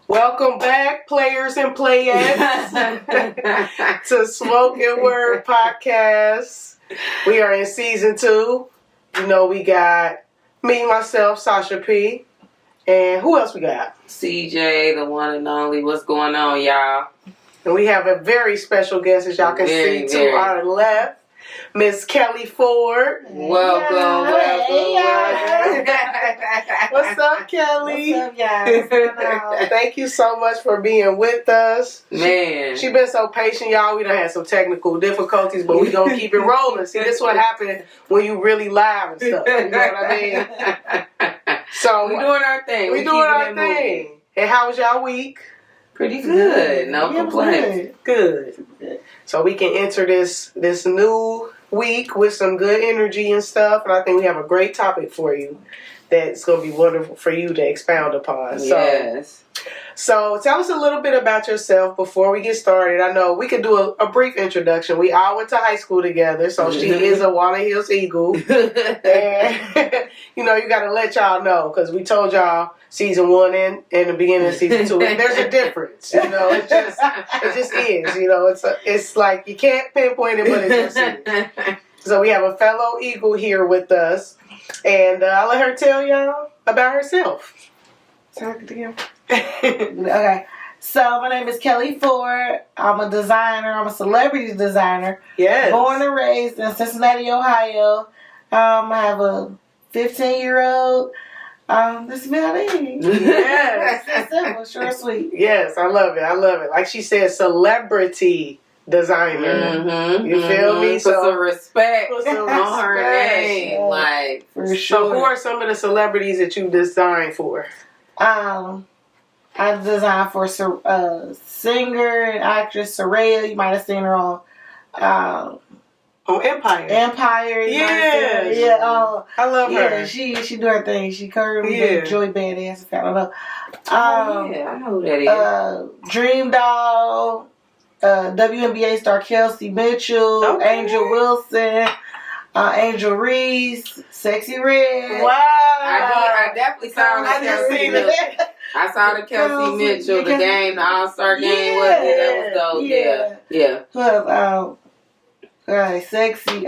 Welcome back, players and playettes, to Spoken Word Podcast. We are in season 2. You know, we got me, myself, Sasha P. And who else we got? CJ, the one and only. What's going on, y'all? And we have a very special guest, as y'all can see to our left, Miss Kellie Ford. Welcome. What's up, Kellie? What's up, y'all? Thank you so much for being with us. Man. She been so patient, y'all. We done had some technical difficulties, but we gonna keep it rolling. See, this is what happened when you really live and stuff. You know what I mean? So we doing our thing. We doing our thing. And how was y'all week? Pretty good. No complaints. Good. So we can enter this new week with some good energy and stuff. And I think we have a great topic for you that's going to be wonderful for you to expound upon. Yes. So tell us a little bit about yourself before we get started. I know we could do a brief introduction. We all went to high school together, so she is a Walnut Hills Eagle. And, you know, you got to let y'all know, because we told y'all season 1 and the beginning of season 2, there's a difference. You know, it just is. You know, it's like you can't pinpoint it, but it just is. So we have a fellow Eagle here with us, and I'll let her tell y'all about herself. Okay, so my name is Kellie Ford. I'm a designer. I'm a celebrity designer. Yes. Born and raised in Cincinnati, Ohio. I have a 15-year-old. This is about it. Yes. It's simple, short, sweet. Yes, I love it. Like she said, celebrity designer. Mm-hmm, you feel me? Put some respect on her name. Yeah. Like, For sure. So who are some of the celebrities that you designed for? I designed for singer and actress Soraya. You might have seen her on Empire. Empire. Yes. Yeah. I love her. Yeah, she do her thing. She curvy, Yeah. Joy Badass. I don't know. yeah, I know who that is. Dream Doll, WNBA star Kelsey Mitchell, Okay. Angel Wilson, Angel Reese, Sexy Red. Wow. I definitely saw the I just Kelsey seen Mitchell. it. I saw the Kelsey Mitchell, the game, the All-Star game. Yeah. That was dope. Yeah. Sexy.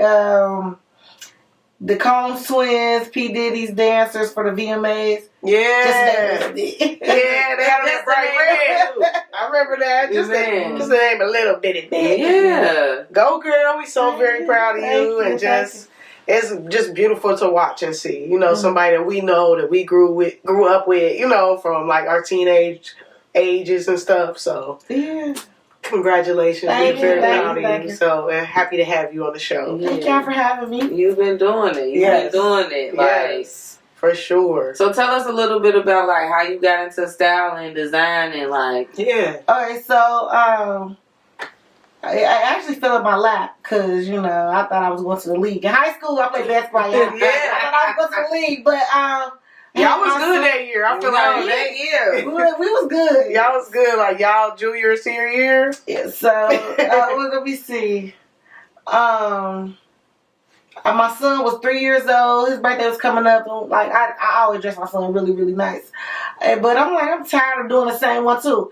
The Combs Twins, P. Diddy's dancers for the VMAs. Yeah. Just Yeah, they had that bright red. I remember that. Just the name a little bitty bit. Yeah. Go girl, we so very proud of you, and it's just beautiful to watch and see. You know, somebody that we know that we grew up with, you know, from like our teenage ages and stuff. So Yeah. congratulations. Thank We're very you, proud of you. So happy to have you on the show. Thank y'all for having me. You've been doing it. Yes. Like, Yes, for sure. so tell us a little bit about like how you got into style and design and like. Yeah. Okay, so I actually fell in my lap because, you know, I thought I was going to the league. In high school, I played basketball. Yeah. I thought I was going to the league, but Y'all was good that year. I feel like that year. we was good. y'all was good. Like y'all junior, senior year. Yeah, so let me see. My son was 3 years old. His birthday was coming up, and like I always dress my son really, really nice. But I'm tired of doing the same one too.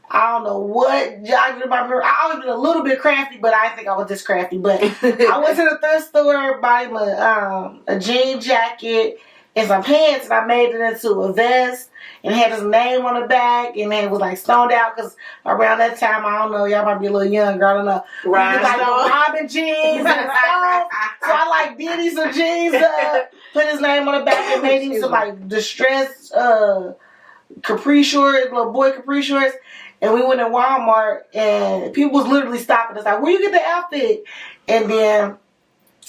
I don't know what jogged in my memory. I always been a little bit crafty, but I didn't think I was this crafty. But I went to the thrift store, bought him a jean jacket and some pants, and I made it into a vest and had his name on the back, and it was like stoned out because around that time, I don't know, y'all might be a little younger, I don't know. Like the Robin jeans and stuff. So I like did some jeans up, put his name on the back, and made him some like distressed capri shorts, little boy capri shorts. And we went to Walmart, and people was literally stopping us like, where you get the outfit? And then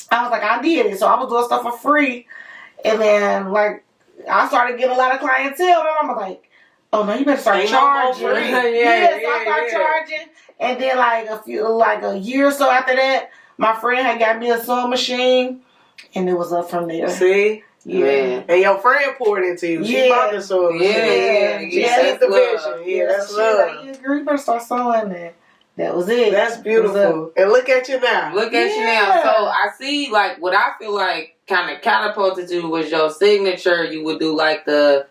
I was like, I did it. So I was doing stuff for free. And then, like, I started getting a lot of clientele. And I'm like, oh, no, you better start charging. So I started charging. And then, like, a year or so after that, my friend had got me a sewing machine. And it was up from there. See? Yeah. And your friend poured into you. She bought the sewing machine. That's the vision. Yeah, that's love. Like, you better start sewing there. That was it. That's beautiful. And look at you now. Look at you now. So I see, like, what I feel like kind of catapulted you was your signature. You would do like the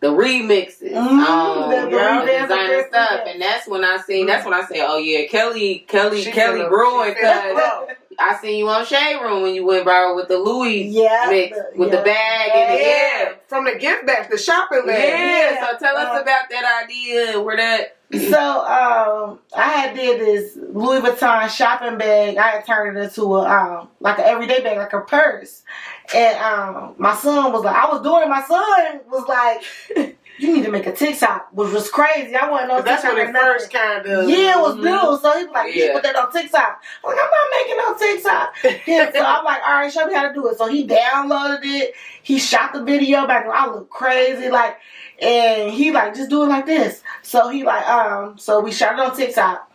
remixes, the designer stuff, and that's when I seen. That's when I said, "Oh yeah, Kelly growing." Cause I seen you on Shade Room when you went viral with the Louis mix with the bag and from the gift bag, the shopping bag. Yeah. So tell us about that idea. Where that. So I had did this Louis Vuitton shopping bag. I had turned it into a like an everyday bag, like a purse. And my son was like, I was doing it. My son was like, you need to make a TikTok, which was crazy. I wasn't on TikTok. That's when it first kind of. Yeah, it was new. So he was like, you put that on TikTok. I'm like, I'm not making no TikTok. Yeah, so I'm like, all right, show me how to do it. So he downloaded it. He shot the video back. I look crazy, like, and he like, just do it like this. So he like, so we shot it on TikTok.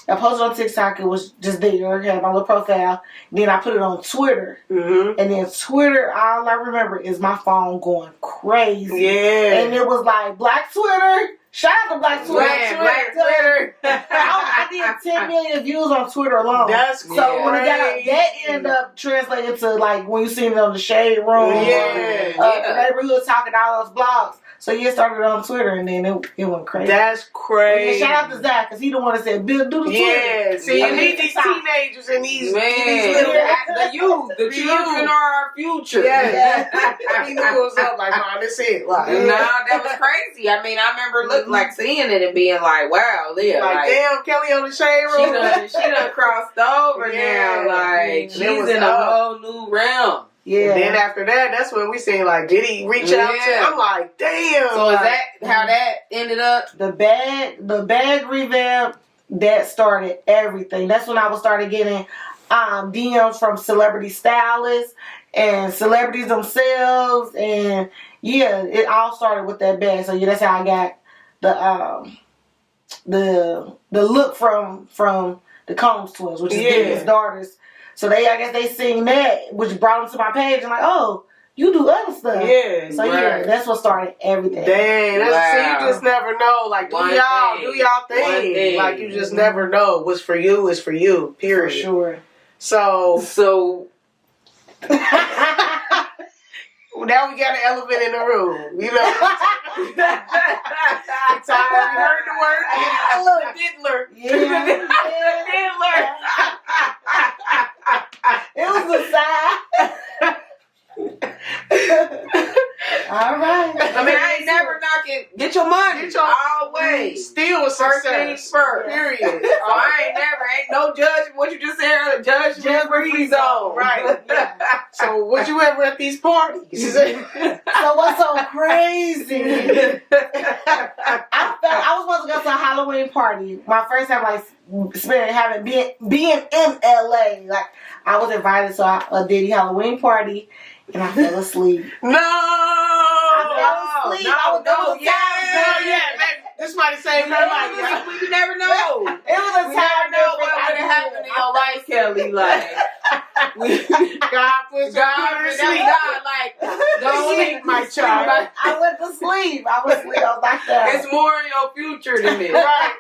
I posted on TikTok. It was just there. I had my little profile. Then I put it on Twitter. Mm-hmm. And then Twitter, all I remember is my phone going crazy. Yeah. And it was like, Black Twitter. Shout out to Black Twitter. Black Twitter. I did 10 million views on Twitter alone. That's crazy. So when it got out, that ended up translating to like when you seen it on the Shade Room. The neighborhood talking, all those blogs. So you started on Twitter and then it went crazy. That's crazy. Shout out to Zach because he the one that said, Bill, do the Twitter. Yeah, see, you need these teenagers and these little the youth. The children are our future. Yeah. He knew it was up like, man, that's it. Like, no, that was crazy. I mean, I remember like seeing it and being like, wow, Leah. Like damn, Kelly on the Shade Room. She done crossed over now. Like, she's in a whole new realm. Yeah. And then after that, that's when we seen like, did he reach out to? I'm like, damn. So is that how that ended up? The bag revamp that started everything. That's when I was started getting DMs from celebrity stylists and celebrities themselves, and it all started with that bag. So that's how I got the look from the Combs twins, which is David's daughters. So I guess they seen that, which brought them to my page. I'm like, oh, you do other stuff. Yeah. So that's what started everything. Dang, so you just never know. Like, do y'all thing. Like, you just never know. What's for you is for you. Period. For sure. So now we got an elephant in the room. You know. Time we heard the word diddler. Yeah. Diddler. It was a sign. All right. I mean, I ain't never knocking. Get your money. Get your always. Still a First success. things first. Period. So ain't no judgment. What you just said earlier, judgment free zone. Right. So was you ever at these parties? So what's so crazy? I was supposed to go to a Halloween party. My first time being in LA. Like I was invited to a Diddy Halloween party and I fell asleep. No! I fell asleep. This might have saved her life. You never know. It was a time what would have happened in your life, Kelly. Like God put you to sleep. God, like, don't sleep, my child. I went to sleep. I was like that. It's more in your future than this. Right.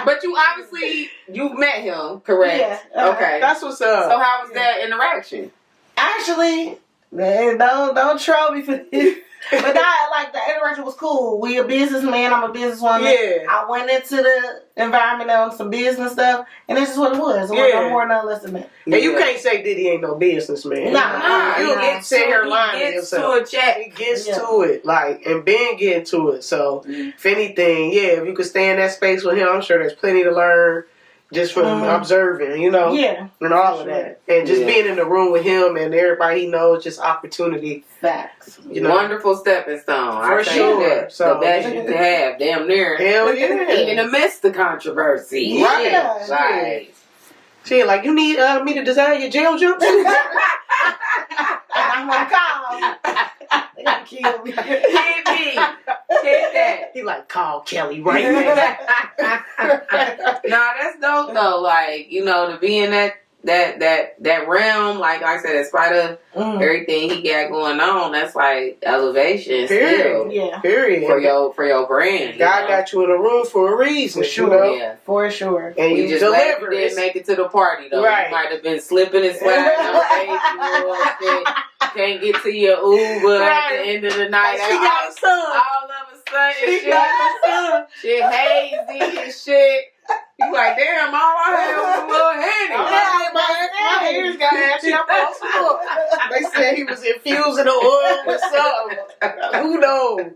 But you obviously, you met him, correct? Yeah. Okay. That's what's up. So how was that interaction? Actually, man, don't troll me for this. But the interaction was cool. We a businessman, I'm a businesswoman. Yeah. I went into the environment on some business stuff, and that's just what it was. It wasn't no more, no less than that. And you can't say Diddy ain't no businessman. Nah. You get sit here lying to yourself. He gets to it, and Ben getting to it. So, if anything, if you could stay in that space with him, I'm sure there's plenty to learn. Just from observing, and all of that. And just being in the room with him and everybody he knows, just opportunity. Facts. Wonderful stepping stone. For sure. So, the best you can have, damn near. Hell yeah. Even amidst the controversy. Right. Right. She like, you need me to design your jail jumpsuit? I'm like, call. They gonna kill me. Hit me. Hit that. He like, call Kelly right now. Nah, that's dope though. Like, to be in that realm, like I said, in spite of everything he got going on, that's like elevation. Period. Still. Yeah. Period. For your brand. God got you in a room for a reason. For sure. Yeah. For sure. And you just delivered. You didn't make it to the party though. Right. You might have been slipping and sliding on stage. can't get to your Uber at the end of the night. She got a son. All of a sudden, She got a son. shit hazy and shit. You like, damn, all I had was a little Henny. My ears got ashy. I'm also They said he was infusing the oil with something. Who knows?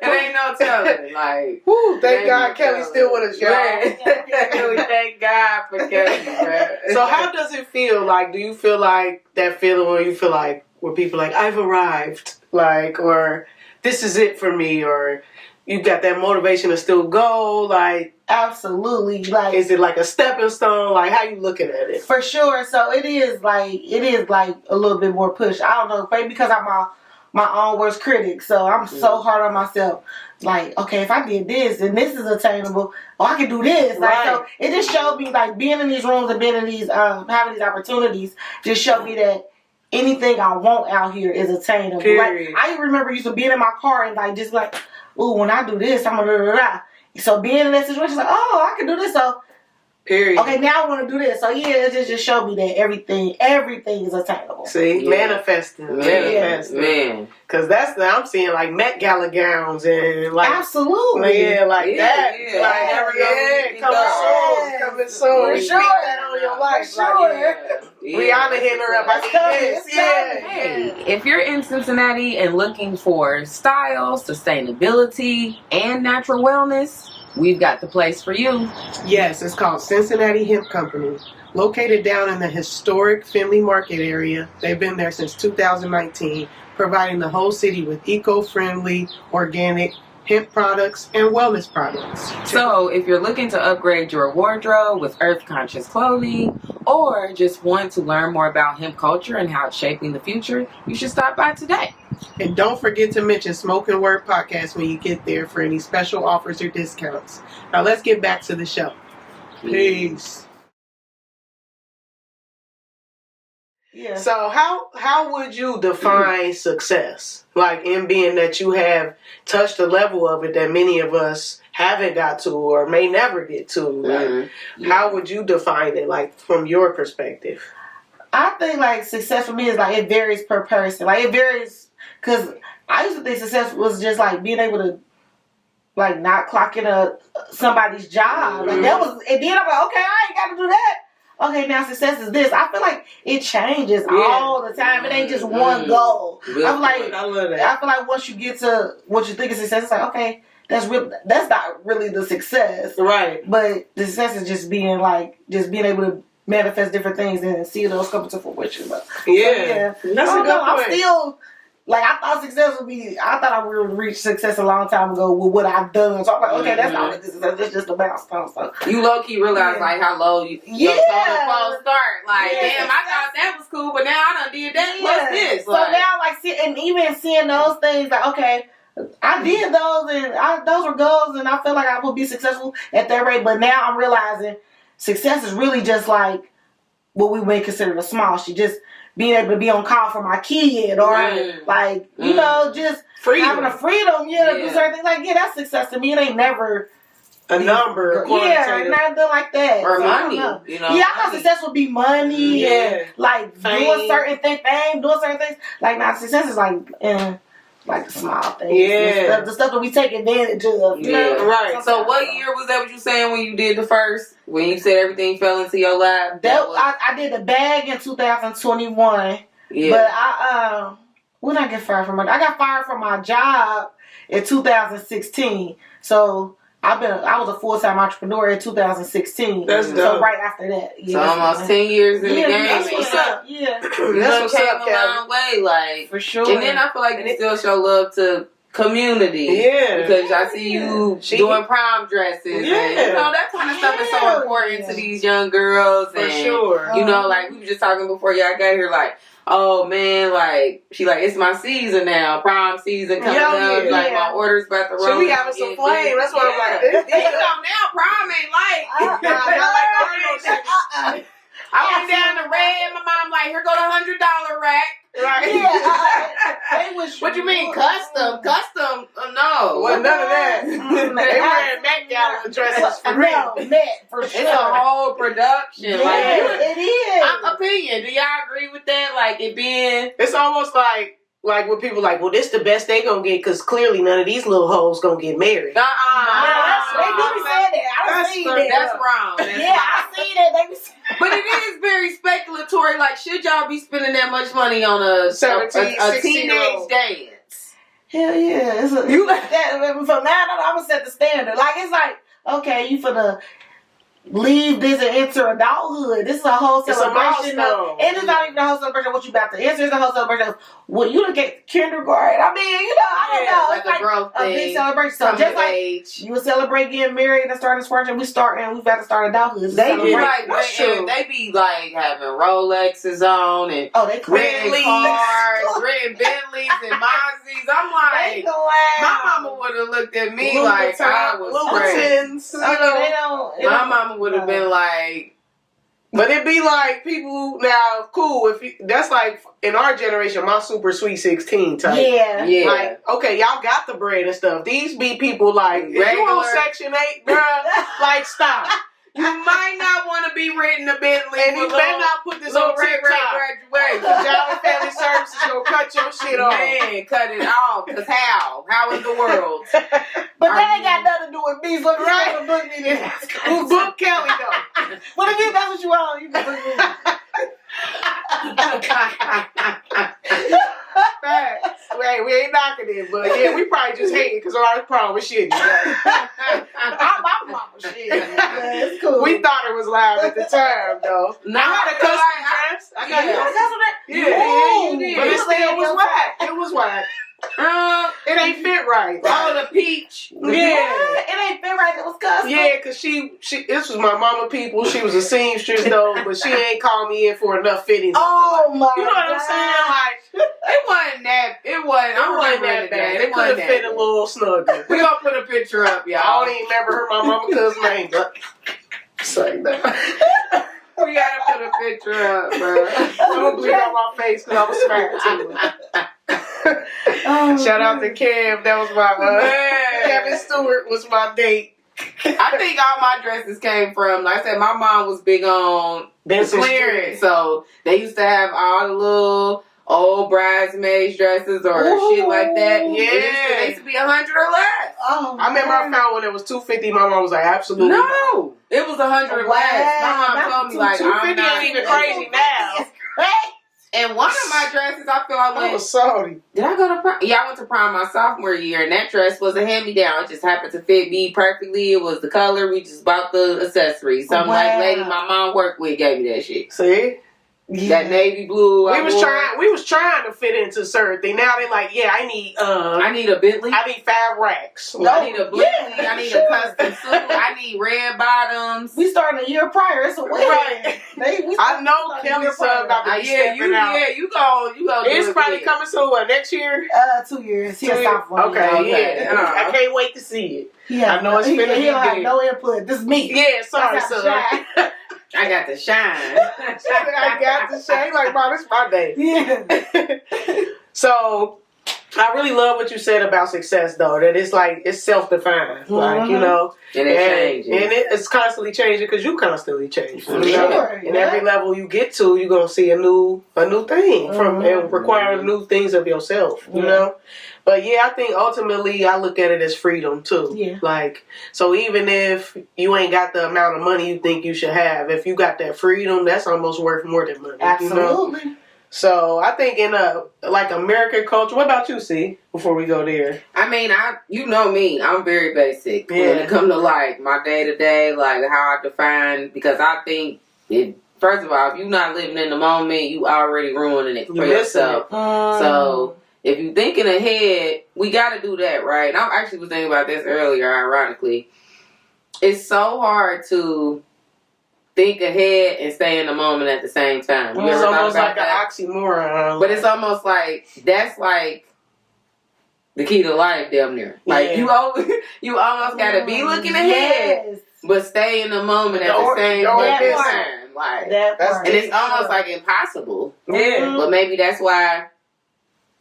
It ain't no telling. Like, whoo, thank God Kelly's still with us, y'all. Thank God for Kelly, man. So how does it feel? Like, do you feel like that feeling where you feel like, where people like, I've arrived, like, or this is it for me, or you got that motivation to still go, like, absolutely, like, is it like a stepping stone? Like, how you looking at it? For sure. So it is like a little bit more push. I don't know, maybe because I'm my own worst critic, so I'm so hard on myself. Like, okay, if I did this and this is attainable, oh, I can do this. Like, right. So it just showed me, like, being in these rooms and being in these having these opportunities just showed me that anything I want out here is attainable. Period. Like, I remember used to being in my car and like just like, ooh, when I do this, I'm gonna da. So being in that situation, like, oh, I can do this. So, period. Okay, now I want to do this. So yeah, it just showed me that everything is attainable. See, manifesting. Man. Because I'm seeing like Met Gala gowns and like. Absolutely. Yeah, like that. Yeah. Like, coming soon. For Speak sure. that on your life. For sure. Rihanna hitting her up. I need this. Hey, if you're in Cincinnati and looking for style, sustainability, and natural wellness, we've got the place for you. Yes, it's called Cincinnati Hemp Company. Located down in the historic Findlay Market area. They've been there since 2019, providing the whole city with eco-friendly, organic hemp products and wellness products. So if you're looking to upgrade your wardrobe with earth-conscious clothing, or just want to learn more about hemp culture and how it's shaping the future, you should stop by today. And don't forget to mention Smoke and Word Podcast when you get there for any special offers or discounts. Now let's get back to the show. Peace. Yeah. So how would you define success? Like, in being that you have touched a level of it that many of us haven't got to or may never get to. Like, how would you define it, like, from your perspective? I think, like, success for me is, like, it varies per person. Like, it varies, because I used to think success was just, like, being able to, like, not clock in somebody's job. Like, that was, and then I'm like, okay, I ain't got to do that. Okay, now success is this. I feel like it changes all the time. It ain't just one goal. I love that. I feel like once you get to what you think is success, it's like, okay, that's not really the success. Right. But the success is just being able to manifest different things and see those come to fruition. But, yeah. That's a good point. I'm still, like, I thought success would be, I thought I would reach success a long time ago with what I've done. So I'm like, okay, that's not success. That's just a milestone. So you low-key realize, like, how low your total start. Like, damn, I thought that was cool, but now I done did that. What's this? So now, like, and even seeing those things, like, okay, I did those, and those were goals, and I feel like I would be successful at that rate. But now I'm realizing success is really just like what we would consider a small shit. Just being able to be on call for my kid, or like, you know, just having a freedom, to do certain things. Like, that's success to me. It ain't never a number, nothing like that. Or so money, you know. Yeah, I thought success would be money and like doing certain things, doing certain things. Like, now success is like the small things. Yeah, the stuff that we take advantage of. You know? Right. So what year was that? What you saying when you did the first? When you said everything fell into your lap? I did the bag in 2021. Yeah. But when did I get fired from I got fired from my job in 2016. So I was a full-time entrepreneur in 2016. That's dope. So right after that. So almost 10 years in the game. That's what's up. Yeah. That's came a long way, like, for sure. And then I feel like you still show love to community. Yeah. Because I see you doing prom dresses. Yeah. And, you know, that kind of stuff is so important to these young girls. For sure. You know, like, we were just talking before y'all got here, like, oh man, like, she like, it's my season now, prom season coming up, like, my order's about to roll. So we having some flame, that's what I'm like, you know, now prom ain't like, I went down to Red. My mom like, here go the $100 rack. Right. Yeah. What you mean custom? Custom? No. Well, none of that. They wearing Met Gala dresses for real. No, Met for sure. It's a whole production. Yeah, Like, it is. Opinion. Do y'all agree with that? Like it being. It's almost like when people like, well, this the best they gonna get because clearly none of these little hoes gonna get married. They do be saying that. I see that. That's wrong. I see that. They be saying But it is very speculatory. Like, should y'all be spending that much money on a 17, a 16-year-old teenage dance? hell yeah. You like that from now on, I'm gonna set the standard. Like it's like, okay, you finna leave this and enter adulthood. This is a whole celebration of, and it's not even a whole celebration of what you about to enter. It's a whole celebration of what you look at kindergarten. I mean, I don't know. It's like a growth a big celebration. So just like age. you would celebrate getting married and starting squirting, we've got to start adulthood. They be like having Rolexes on and renting cars, renting Bentleys and Mazzies. I'm like, my mama would have looked at me like I was crazy. My mama would have been like. But it'd be like people now, cool. That's like in our generation, my super sweet 16 type. Yeah. Like, okay, y'all got the bread and stuff. These be people like, if you on Section 8, bruh, like, stop. You might not want to be renting a Bentley. And you better not put this on TikTok. Graduation. Job and Family Services gonna cut your shit off. Man, cut it off. Cause how? How is the world? But that ain't got nothing to do with me. So right? Book me then. Who book Kelly though? What if that's what you want? You can book me. Facts. We ain't knocking it, but yeah, we probably just hate it because our problem was shitty. I'm mama shit. Yeah, it's cool. We thought it was live at the time, though. No, I had a custom dress. I got you did. But it still was whack. It was whack. It ain't fit right. The peach. Yeah. It ain't fit right. It was custom. Yeah, because she this was my mama people. She was a seamstress though, but she ain't called me in for enough fittings. Oh my God. You know what I'm saying? Like it wasn't that bad. It could have fit a little snugger. We gonna put a picture up, y'all. I don't even remember her my mama cousin's name, but say that. We gotta put a picture up, bro. Don't bleed on my face because I was smacked too. Shout out to Kev. That was my Kevin Stewart was my date. I think all my dresses came from, like I said, my mom was big on clearance, so they used to have all the little old bridesmaids dresses or shit like that. Yeah, they used to be $100 or less. Oh, I remember I found one that was $250. My mom was like, absolutely no. It was $100 less. My mom told me like, $250 ain't even crazy now. And one of my dresses, I feel I was sorry. Did I go to prom? Yeah, I went to prom my sophomore year, and that dress was a hand-me-down. It just happened to fit me perfectly. It was the color. We just bought the accessories. Some like lady my mom worked with gave me that shit. See? Yeah. That navy blue. We was trying to fit into certain things. Now they like, yeah, I need a Bentley. I need 5 racks. No, I need a Bentley. Yeah, I need a custom suit. I need red bottoms. We started a year prior. It's a win. Right. I know Kelly's son about to be stepping out. Yeah, you go. It's probably coming soon. What, next year? 2 years. He's sophomore. Okay, yeah. I can't wait to see it. Yeah, I know it's finna be He'll have no input. This is me. Yeah, sorry, son. I got to shine. I got to shine. Like, bro, this is my day. Yeah. So, I really love what you said about success, though. That it's like, it's self-defined. Like, you know. And it's changing. And it's constantly changing because you constantly change. For sure. And every level you get to, you're going to see a new thing from and require new things of yourself, you know? But yeah, I think ultimately I look at it as freedom too. Yeah. Like, so even if you ain't got the amount of money you think you should have, if you got that freedom, that's almost worth more than money. Absolutely. You know? So I think in like American culture, what about you, C? Before we go there, I mean, you know me, I'm very basic when it comes to like my day to day, like how I define. Because I think first of all, if you're not living in the moment, you already ruining it for yourself. So. If you're thinking ahead, we got to do that, right? And I actually was thinking about this earlier, ironically. It's so hard to think ahead and stay in the moment at the same time. It's almost like an oxymoron. But it's almost like, that's like the key to life, damn near. Like, you almost got to be looking ahead, but stay in the moment at the same time. Right. And it's almost like impossible. Yeah. But maybe that's why,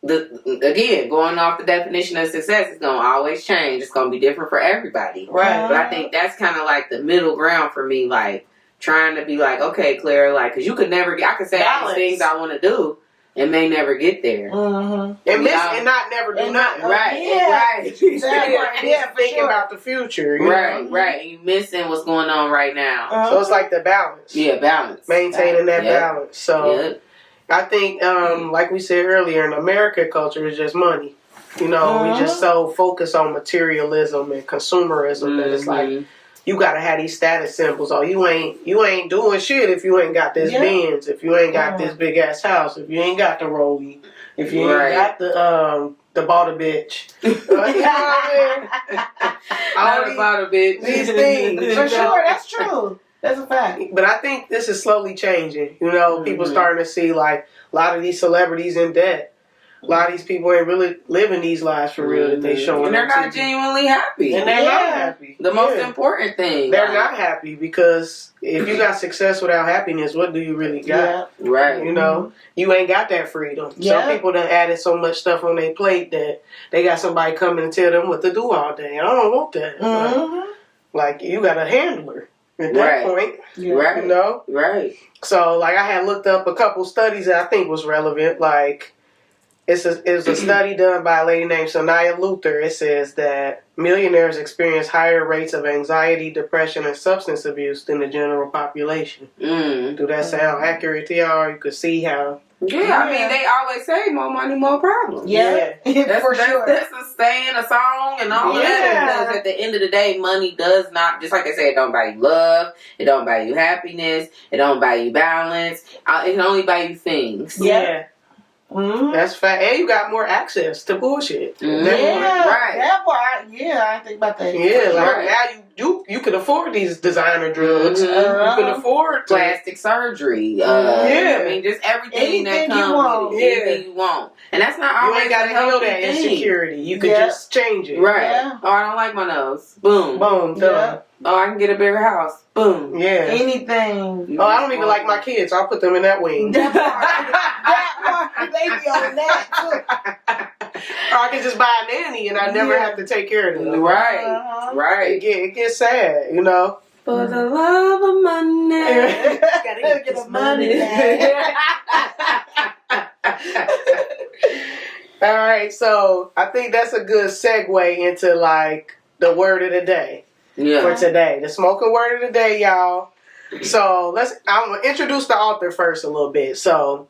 again, going off the definition of success, it's going to always change. It's going to be different for everybody. Right. But I think that's kind of like the middle ground for me, like trying to be like, okay, Claire, like, because you could never get, I could say all these things I want to do and may never get there. And not never do nothing. Right. Thinking about the future. Right. And you missing what's going on right now. So it's like the balance. Yeah, balance. Maintaining that balance. So I think, like we said earlier, in American culture, it's just money. You know, we just so focused on materialism and consumerism that it's like, you gotta have these status symbols, or you ain't doing shit if you ain't got this Benz, if you ain't got this big ass house, if you ain't got the rollie, if you ain't got the bought a bitch. You know what I mean? Bought a bitch. These things. For sure, that's true. That's a fact. But I think this is slowly changing. You know, people starting to see like a lot of these celebrities in debt. A lot of these people ain't really living these lives for real that they showing. And they're not genuinely happy. And they're not happy. The most important thing. They're not happy because if you got success without happiness, what do you really got? Yeah. Right. You know, you ain't got that freedom. Yeah. Some people done added so much stuff on their plate that they got somebody coming and tell them what to do all day. I don't want that. Like you got a handler at that point. Right. You know? Right. So like I had looked up a couple studies that I think was relevant. Like it was a study done by a lady named Sanaya Luther. It says that millionaires experience higher rates of anxiety, depression, and substance abuse than the general population. Do that sound accurate to y'all? You could see how. Yeah, I mean, they always say more money, more problems. Yeah. For sure. That's a saying, a song, and all that. Because at the end of the day, money does not, just like I said, it don't buy you love, it don't buy you happiness, it don't buy you balance, it can only buy you things. Yeah. That's fact. And you got more access to bullshit. Right. That part, I didn't think about that. Yeah, like now you can afford these designer drugs. You can afford plastic surgery. I mean, just everything that comes with it. Anything you want. And that's not always you ain't got to heal that insecurity. You can just change it. Right. Yeah. Oh, I don't like my nose. Boom. Boom. Done. Oh, I can get a bigger house. Boom. Yeah. Anything. Oh, I don't even like my kids. I'll put them in that wing. That part. They be on that too. Or I can just buy a nanny and I never have to take care of them. Right. Right. It gets sad, you know. For the love of money. Gotta get the money All right, so I think that's a good segue into like the word of the day for today. The smoking word of the day, y'all. So I'm gonna introduce the author first a little bit. So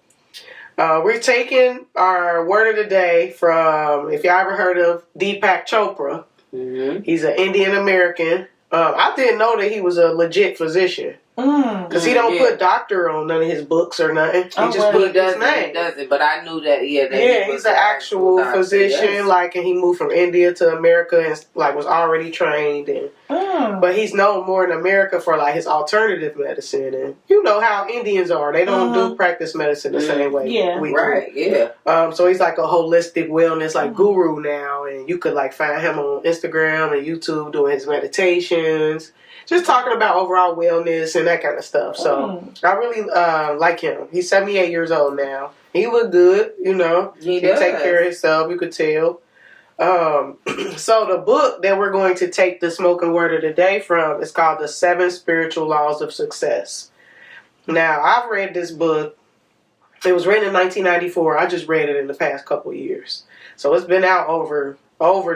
we're taking our word of the day from, if y'all ever heard of Deepak Chopra. He's an Indian American. I didn't know that he was a legit physician. Because he don't put doctor on none of his books or nothing. He just put his name. He doesn't, but I knew that, he's an actual physician, like, and he moved from India to America and, like, was already trained. And but he's known more in America for, like, his alternative medicine. And you know how Indians are. They don't do practice medicine the same way we do. So he's like a holistic wellness, like, guru now. And you could, like, find him on Instagram and YouTube doing his meditations. Just talking about overall wellness and that kind of stuff. So I really like him. He's 78 years old now. He look good, you know. He take care of himself, you could tell. So the book that we're going to take the smoking word of the day from is called The 7 Spiritual Laws of Success. Now, I've read this book. It was written in 1994. I just read it in the past couple of years. So it's been out over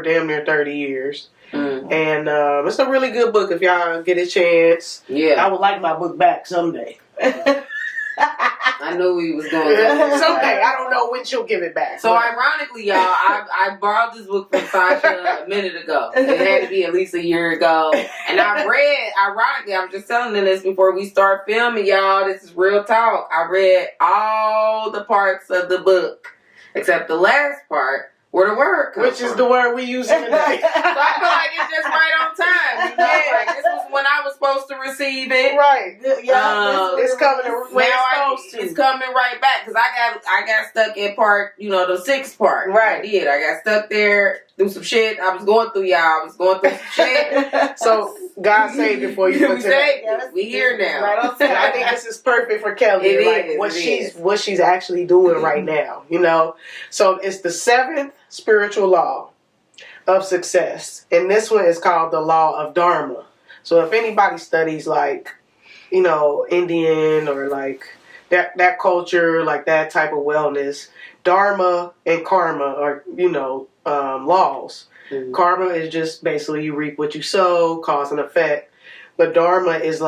damn near 30 years. And it's a really good book if y'all get a chance. Yeah. I would like my book back someday. I knew he was going to. Someday. I don't know when she'll give it back. So ironically, y'all, I borrowed this book from Sasha a minute ago. It had to be at least a year ago. And I read, ironically, I'm just telling them this before we start filming, y'all. This is real talk. I read all the parts of the book except the last part. Where the word comes Which is the word we use today. So I feel like it's just right on time. Like this was when I was supposed to receive it. Right. Yeah. It's coming when it's supposed it's coming right back because I got stuck in part, the 6th part. Right. I did. I got stuck there through some shit. I was going through some shit. So God saved it for you. We here now. Right. I think this is perfect for Kelly. What she's actually doing right now. So it's the 7th spiritual law of success, and this one is called the law of Dharma. So if anybody studies Indian or that culture, that type of wellness, Dharma and karma are laws. Mm-hmm. Karma is just basically you reap what you sow, cause and effect. But Dharma is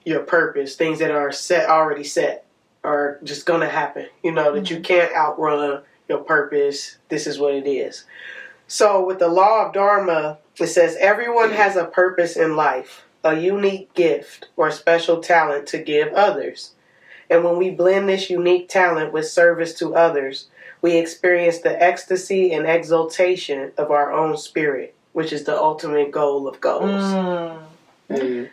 your purpose, things that are already set, are just gonna happen. That you can't outrun your purpose. This is what it is. So with the law of Dharma, it says everyone has a purpose in life, a unique gift or special talent to give others. And when we blend this unique talent with service to others, we experience the ecstasy and exaltation of our own spirit, which is the ultimate goal of goals.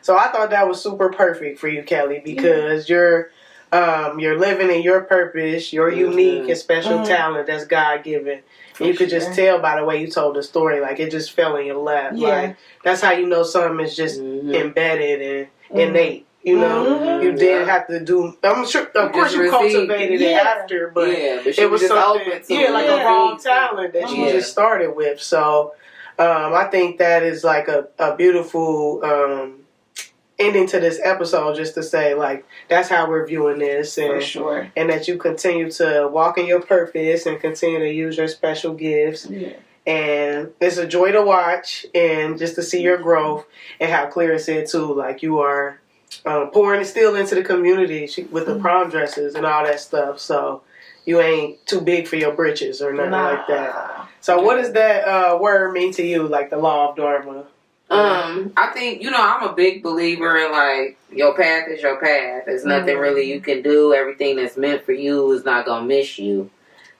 So I thought that was super perfect for you, Kelly, because you're living in your purpose, your unique and special talent that's God-given. And you could just tell by the way you told the story, it just fell in your lap. Yeah. That's how you know something is just embedded and innate. You didn't have to do. I'm sure, of course, you cultivated it after, but it was something, a raw talent that you just started with. So, I think that is a beautiful ending to this episode, just to say that's how we're viewing this, and for sure, and that you continue to walk in your purpose and continue to use your special gifts. Yeah. And it's a joy to watch and just to see your growth, and how Clara said too, you are pouring still into the community with the prom dresses and all that stuff. So you ain't too big for your britches or nothing like that. So what does that word mean to you, the law of Dharma? I think, I'm a big believer in your path is your path. There's nothing really you can do. Everything that's meant for you is not going to miss you.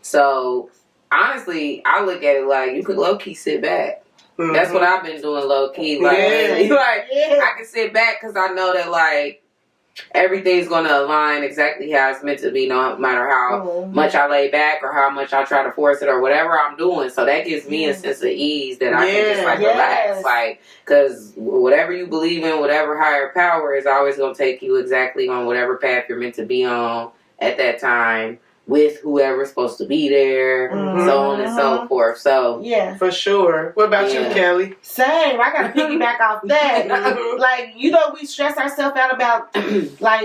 So honestly, I look at it you could low-key sit back. Mm-hmm. That's what I've been doing low-key. I can sit back because I know that everything's going to align exactly how it's meant to be, no matter how much I lay back or how much I try to force it or whatever I'm doing. So that gives me a sense of ease that I can just relax. Because whatever you believe in, whatever higher power is always going to take you exactly on whatever path you're meant to be on at that time, with whoever's supposed to be there, so on and so forth. So for sure. What about you, Kelly? Same. I gotta piggyback off that. We stress ourselves out about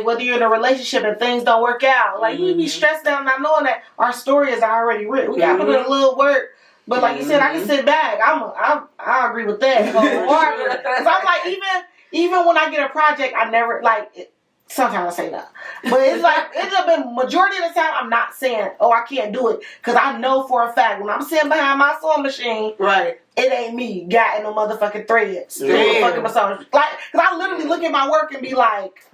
whether you're in a relationship and things don't work out. You be stressed out not knowing that our story is already written. We gotta put in a little work. But like you said, I can sit back. I agree with that. Because I'm even when I get a project, I never sometimes I say no. But it's been majority of the time I'm not saying, I can't do it. Because I know for a fact when I'm sitting behind my sewing machine, it ain't me got in no motherfucking threads. Fucking massage. Because I literally look at my work and be like,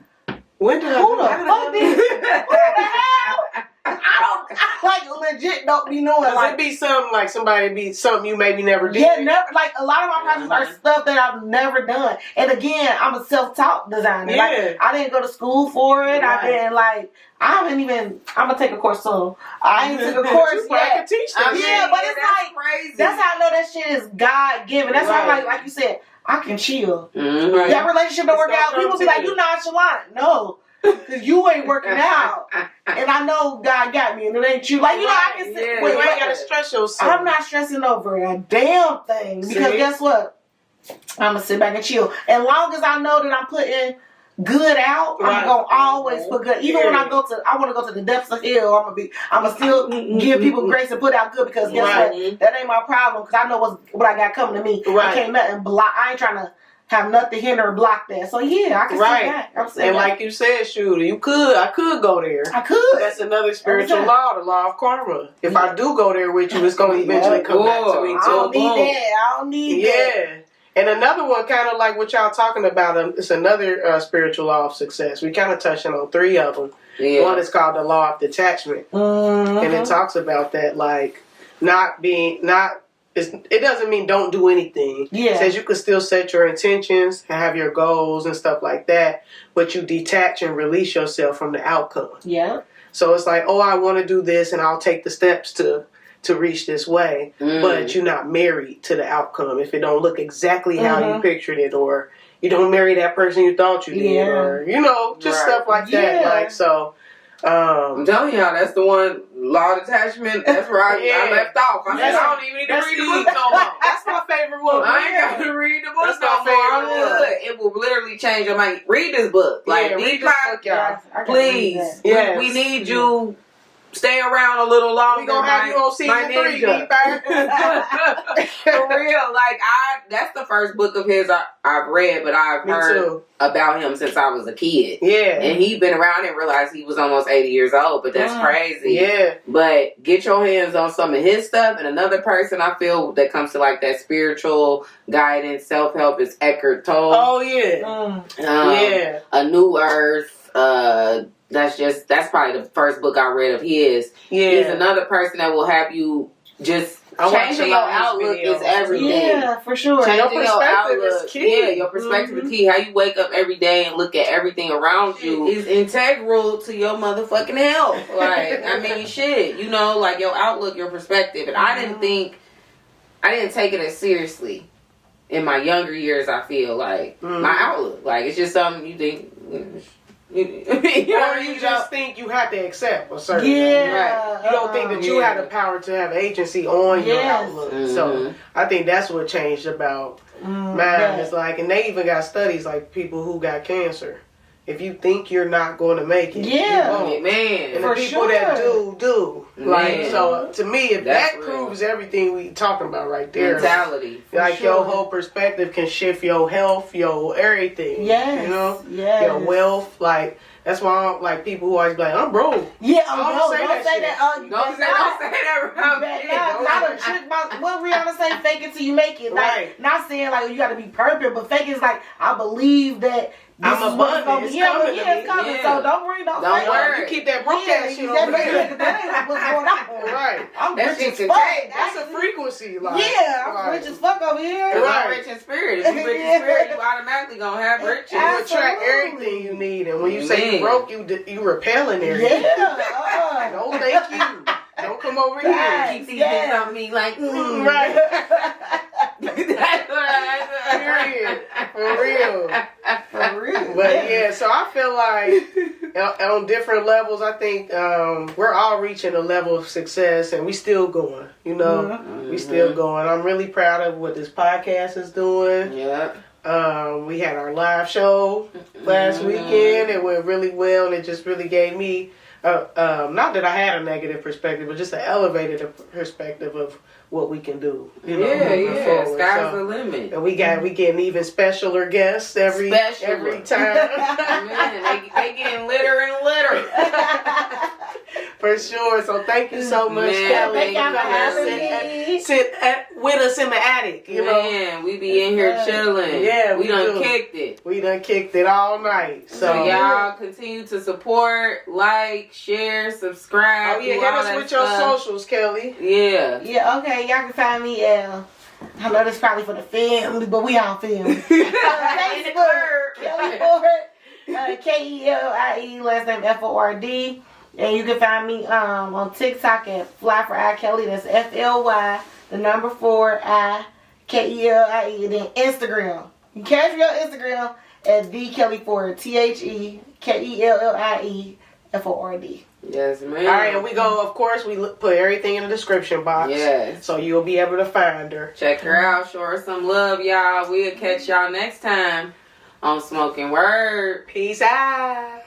who the fuck did who the hell? I legit don't be knowing. It be something something you maybe never did. Yeah, never. A lot of my projects are stuff that I've never done. And again, I'm a self-taught designer. Yeah. I didn't go to school for it. Right. I haven't even. I'm gonna take a course soon. I ain't took a course yet. I can teach them. But it's crazy. That's how I know that shit is God given. That's why like you said, I can chill. Mm-hmm. That relationship don't work out. People be like, you nonchalant. No. Because you ain't working out. And I know God got me and it ain't you. I can say, you ain't got to stress yourself. I'm not stressing over a damn thing. Because guess what? I'm going to sit back and chill. As long as I know that I'm putting good out, I'm going to always put good. Even when I want to go to the depths of hell, I'm going to still give people grace and put out good. Because guess what? That ain't my problem. Because I know what I got coming to me. I can't nothing block. I ain't trying to have nothing hinder or block that. So I can sit back. And like you said, Shooter, I could go there. I could. That's another spiritual law, the law of karma. If I do go there with you, it's going to eventually come back to me too. I don't need that. And another one, kind of like what y'all talking about, it's another spiritual law of success. We kind of touching on 3 of them. Yeah. One is called the law of detachment. And it talks about that, not it doesn't mean don't do anything. Yeah. It says you can still set your intentions and have your goals and stuff like that, but you detach and release yourself from the outcome. Yeah. So it's like, oh, I want to do this and I'll take the steps to reach this way, but you're not married to the outcome if it don't look exactly how you pictured it, or you don't marry that person you thought you did, or, you know, just stuff like that. Like, so... I'm telling y'all, that's the one, law of attachment. That's where I left off. I said, I don't even need to read the book no more. That's my favorite one. I ain't got to read the book no more. I'm good. It will literally change your mind. Read this book. Like, read this book, y'all. Please. Yes. We need you. Stay around a little longer. We gonna have you on season 3, For real, like that's the first book of his I've read, but I've heard about him since I was a kid. Yeah, and he'd been around. I didn't realize he was almost 80 years old, but that's crazy. Yeah, but get your hands on some of his stuff. And another person I feel that comes to like that spiritual guidance, self help is Eckhart Tolle. Oh yeah, yeah, A New Earth. That's probably the first book I read of his. Yeah. He's another person that will have you just changing your outlook is everything. Yeah, for sure. Changing your outlook is key. Yeah, your perspective is key. How you wake up every day and look at everything around you is integral to your motherfucking health. Like, I mean, shit, you know, like your outlook, your perspective. And I didn't take it as seriously in my younger years. I feel like my outlook, like it's just something you think. Or you just think you have to accept a certain thing. Right. You don't think that you have the power to have agency on your outlook. So I think that's what changed about mine. It's like, and they even got studies like people who got cancer. If you think you're not going to make it, you won't. Man, and the people that do. Like, so to me, if that proves everything we talking about right there, mentality, like your whole perspective can shift your health, your everything. Yes, you know, your wealth. Like that's why I don't like people who always be like, I'm broke. Yeah, don't say that. Don't say that around me. Not a trick. What Rihanna say? Fake it till you make it. Like, not saying like you got to be perfect, but fake it is like I believe that. I'm abundant. It's coming to me. It's coming. So don't worry. Don't worry. You keep that broke ass shit over there. That ain't what's going on. Right. I'm rich as fuck. That's a frequency. Like, I'm rich as fuck over here. I'm rich in spirit. If you rich in spirit, you automatically gonna have riches. You attract everything you need. And when you say you broke, you repelling everything. Yeah. No, thank you. Don't come over here. Keep these things on me like, right. That's what I said. For real. But so I feel like on different levels, I think we're all reaching a level of success, and we still going. You know, we still going. I'm really proud of what this podcast is doing. Yeah. We had our live show last weekend. It went really well, and it just really gave me not that I had a negative perspective, but just an elevated perspective of what we can do. You know, sky's the limit. And we getting even specialer guests every time. Man, they getting litter and litter. For sure. So thank you so much, Kelly. Sit with us in the attic. You know, we be in here chilling. Yeah, we done kicked it. We done kicked it all night. So y'all continue to support, like, share, subscribe. Oh yeah, hit us with your socials, Kelly. Yeah. Yeah. Okay, y'all can find me. I know this probably for the family, but we on film. Facebook, Kellie Ford, K-E-L-I-E, last name F-O-R-D. And you can find me on TikTok at Fly for I Kelly. That's F-L-Y, the number 4 I K-E-L-I-E. And then Instagram. You can catch me on Instagram at the Kellie Ford, TheKellieford. Yes, ma'am. All right, and we put everything in the description box. Yes. So you'll be able to find her. Check her out. Show her some love, y'all. We'll catch y'all next time on Smoking Word. Peace out.